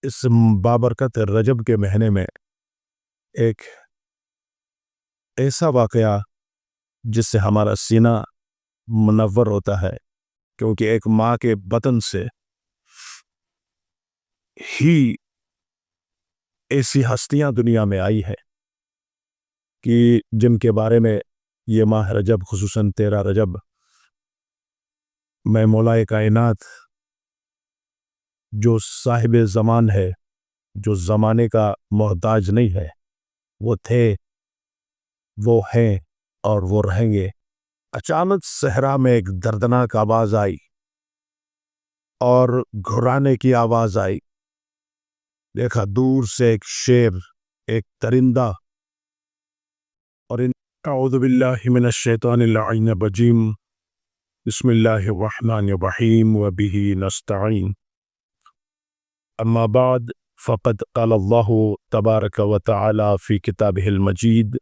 اس بابرکت رجب کے مہینے میں ایک ایسا واقعہ جس سے ہمارا سینہ منور ہوتا ہے، کیونکہ ایک ماں کے بطن سے ہی ایسی ہستیاں دنیا میں آئی ہے کہ جن کے بارے میں یہ ماہ رجب، خصوصاً 13 رجب میں مولا کائنات جو صاحب زمان ہے، جو زمانے کا محتاج نہیں ہے، وہ تھے، وہ ہیں اور وہ رہیں گے۔ اچانک صحرا میں ایک دردناک آواز آئی اور گھرانے کی آواز آئی۔ دیکھا دور سے ایک شیر، ایک درندہ، اور اعوذ باللہ من الشیطان اللعین الرجیم، بسم اللہ الرحمن الرحیم وبہ نستعین، اما بعد فقد قال اللہ تبارک و تعالی فی کتابہ المجید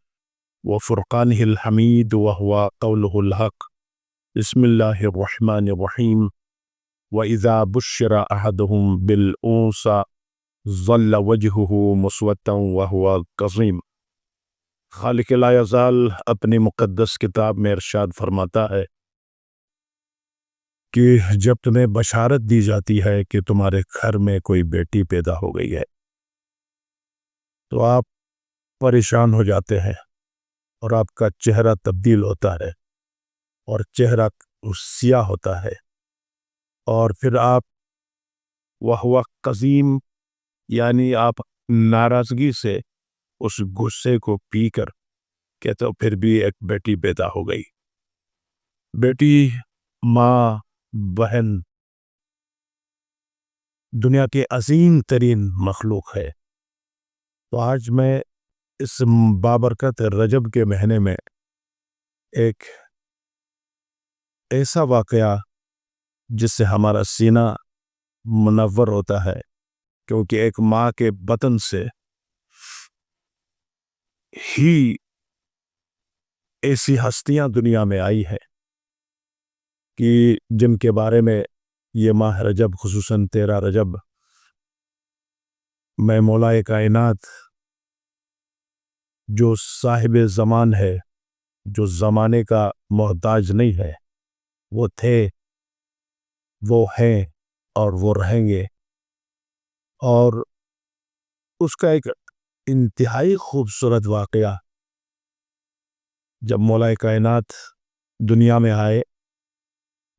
وفرقانہ الحمید وہو قولہ الحق، بسم اللہ الرحمن الرحیم، وَإِذَا بُشِّرَ أَحَدُهُمْ بِالْأُنثىٰ ظَلَّ وَجْهُهُ مُسْوَدًّا وَهُوَ كَظِيمٌ۔ خالق لا یزال اپنی مقدس کتاب میں ارشاد فرماتا ہے کہ جب تمہیں بشارت دی جاتی ہے کہ تمہارے گھر میں کوئی بیٹی پیدا ہو گئی ہے تو آپ پریشان ہو جاتے ہیں اور آپ کا چہرہ تبدیل ہوتا ہے اور چہرہ سیاہ ہوتا ہے، اور پھر آپ وَهُوَ قَزِيمٌ یعنی آپ ناراضگی سے اس غصے کو پی کر کہتے ہو پھر بھی ایک بیٹی پیدا ہو گئی۔ بیٹی، ماں، بہن دنیا کے عظیم ترین مخلوق ہے۔ تو آج میں اس بابرکت رجب کے مہینے میں ایک ایسا واقعہ جس سے ہمارا سینہ منور ہوتا ہے، کیونکہ ایک ماں کے بطن سے ہی ایسی ہستیاں دنیا میں آئی ہے کہ جن کے بارے میں یہ ماہ رجب، خصوصاً 13 رجب میں مولا کائنات جو صاحب زمان ہے، جو زمانے کا محتاج نہیں ہے، وہ تھے، وہ ہیں اور وہ رہیں گے۔ اور اس کا ایک انتہائی خوبصورت واقعہ، جب مولا کائنات دنیا میں آئے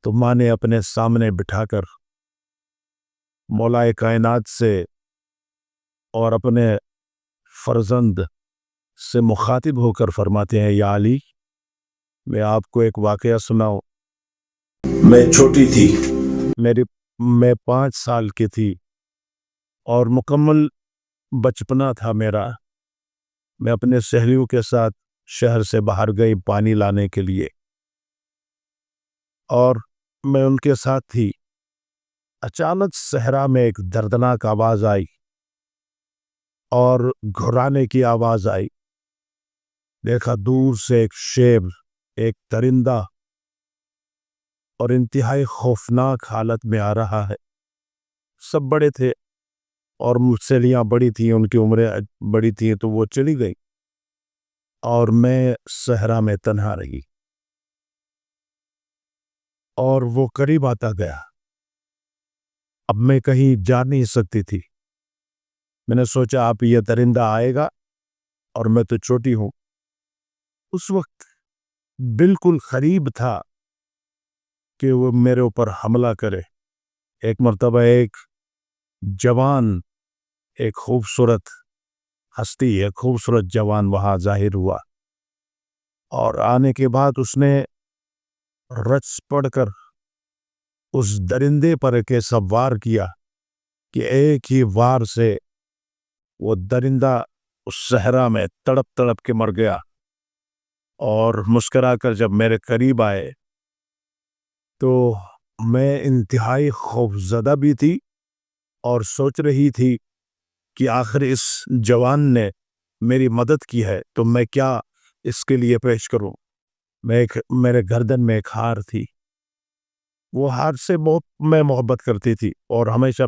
تو ماں نے اپنے سامنے بٹھا کر مولا کائنات سے اور اپنے فرزند سے مخاطب ہو کر فرماتے ہیں، یا علی، میں آپ کو ایک واقعہ سناؤں۔ میں چھوٹی تھی، میں 5 سال کی تھی اور مکمل بچپنا تھا میرا۔ میں اپنے سہیلیوں کے ساتھ شہر سے باہر گئی پانی لانے کے لیے، اور میں ان کے ساتھ تھی۔ اچانک صحرا میں ایک دردناک آواز آئی اور گھرانے کی آواز آئی۔ دیکھا دور سے ایک شیر، ایک درندہ، اور انتہائی خوفناک حالت میں آ رہا ہے۔ سب بڑے تھے اور سہیلیاں بڑی تھیں، ان کی عمریں بڑی تھیں تو وہ چلی گئی اور میں صحرا میں تنہا رہی، اور وہ قریب آتا گیا۔ اب میں کہیں جا نہیں سکتی تھی۔ میں نے سوچا اب یہ درندہ آئے گا اور میں تو چھوٹی ہوں۔ اس وقت بالکل قریب تھا کہ وہ میرے اوپر حملہ کرے۔ ایک مرتبہ ایک جوان، ایک خوبصورت ہستی، ایک خوبصورت جوان وہاں ظاہر ہوا، اور آنے کے بعد اس نے رقص پڑھ کر اس درندے پر ایک ایسا وار کیا کہ ایک ہی وار سے وہ درندہ اس صحرا میں تڑپ تڑپ کے مر گیا۔ اور مسکرا کر جب میرے قریب آئے تو میں انتہائی خوفزدہ بھی تھی اور سوچ رہی تھی کہ آخر اس جوان نے میری مدد کی ہے تو میں کیا اس کے لیے پیش کروں۔ میرے گردن میں ایک ہار تھی، وہ ہار سے بہت میں محبت کرتی تھی اور ہمیشہ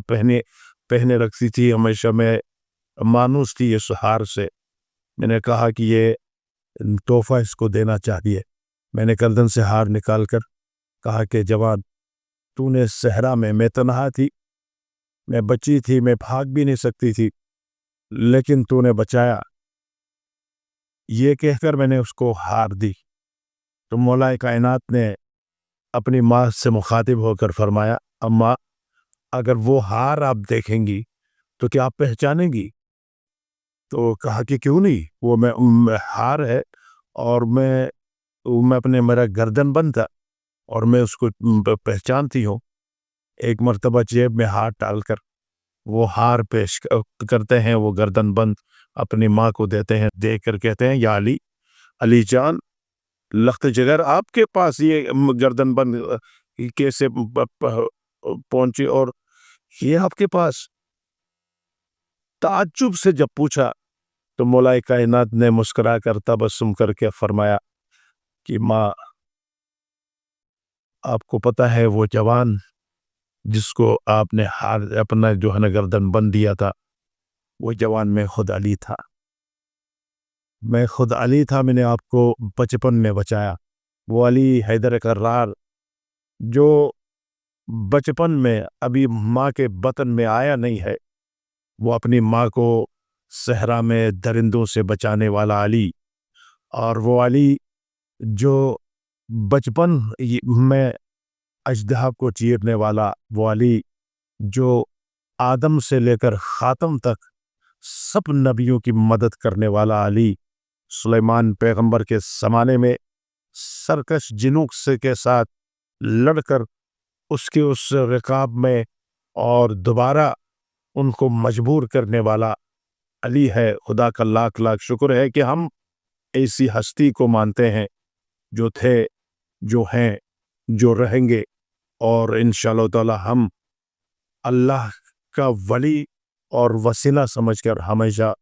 پہنے رکھتی تھی، ہمیشہ میں مانوس تھی اس ہار سے۔ میں نے کہا کہ یہ تحفہ اس کو دینا چاہیے۔ میں نے گردن سے ہار نکال کر کہا کہ جوان، تو نے صحرا میں تنہا تھی، میں بچی تھی، میں بھاگ بھی نہیں سکتی تھی، لیکن تو نے بچایا۔ یہ کہہ کر میں نے اس کو ہار دی۔ تو مولا کائنات نے اپنی ماں سے مخاطب ہو کر فرمایا، اماں، اگر وہ ہار آپ دیکھیں گی تو کیا آپ پہچانیں گی؟ تو کہا کہ کیوں نہیں، وہ میں ہار ہے، اور میں اپنے میرا گردن بند تھا اور میں اس کو پہچانتی ہوں۔ ایک مرتبہ جیب میں ہاتھ ڈال کر وہ ہار پیش کرتے ہیں، وہ گردن بند اپنی ماں کو دیتے ہیں، دیکھ کر کہتے ہیں، یا علی، علی جان، لخت جگر آپ کے پاس یہ گردن بند کیسے پہنچی اور یہ آپ کے پاس؟ تعجب سے جب پوچھا تو مولا کائنات نے مسکرا کر تبسم کر کے فرمایا کہ ماں، آپ کو پتہ ہے وہ جوان جس کو آپ نے اپنا جو ہے نا گردن بند دیا تھا، وہ جوان میں خود علی تھا۔ میں خود علی تھا، میں نے آپ کو بچپن میں بچایا۔ وہ علی حیدر کرار جو بچپن میں ابھی ماں کے بطن میں آیا نہیں ہے، وہ اپنی ماں کو صحرا میں درندوں سے بچانے والا علی، اور وہ علی جو بچپن میں اژدہا کو چیرنے والا، وہ علی جو آدم سے لے کر خاتم تک سب نبیوں کی مدد کرنے والا علی، سلیمان پیغمبر کے زمانے میں سرکش جنوں کے ساتھ لڑ کر اس کے اس رکاب میں اور دوبارہ ان کو مجبور کرنے والا علی ہے۔ خدا کا لاکھ لاکھ شکر ہے کہ ہم ایسی ہستی کو مانتے ہیں جو تھے، جو ہیں، جو رہیں گے، اور انشاءاللہ تعالی ہم اللہ کا ولی اور وسیلہ سمجھ کر ہمیشہ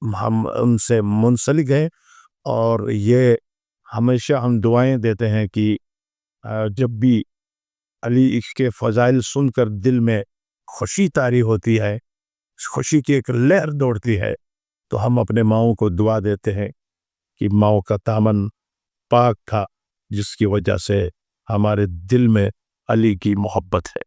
ہم ان سے منسلک ہیں، اور یہ ہمیشہ ہم دعائیں دیتے ہیں کہ جب بھی علی کے فضائل سن کر دل میں خوشی طاری ہوتی ہے، خوشی کی ایک لہر دوڑتی ہے، تو ہم اپنے ماؤں کو دعا دیتے ہیں کہ ماؤں کا دامن پاک تھا، جس کی وجہ سے ہمارے دل میں علی کی محبت ہے۔